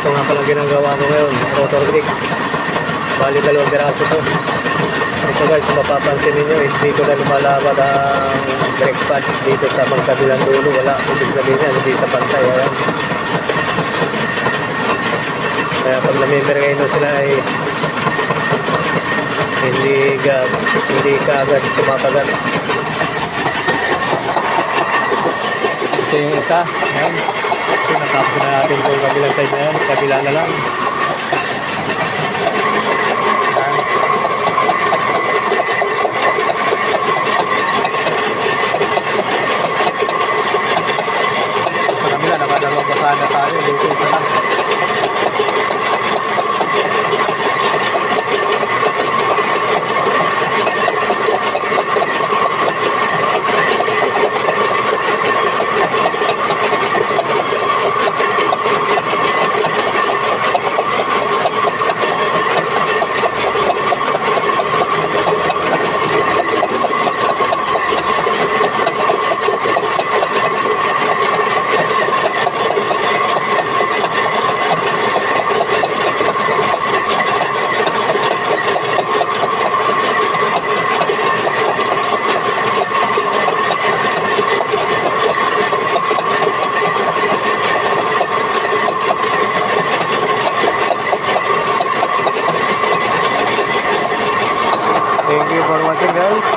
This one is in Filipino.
Ito nga palang ginagawa ko ngayon, rotor brakes. Bali 2 piraso to. Ito guys, mapapansin ninyo, hindi ko na lumalabad ang brake pad dito sa magkabilang dulo. Wala, ibig sabihin yan, hindi sa pantay. Ayan. Kaya pag namimergay sila ay hindi ka agad tumatagal. Ito yung isa. Ayan. Natapos na natin itong kabilang side na yan. Kabila na lang. Sa kabila, nakadalawang basana tayo. Dito isa lang. Thank you for watching guys.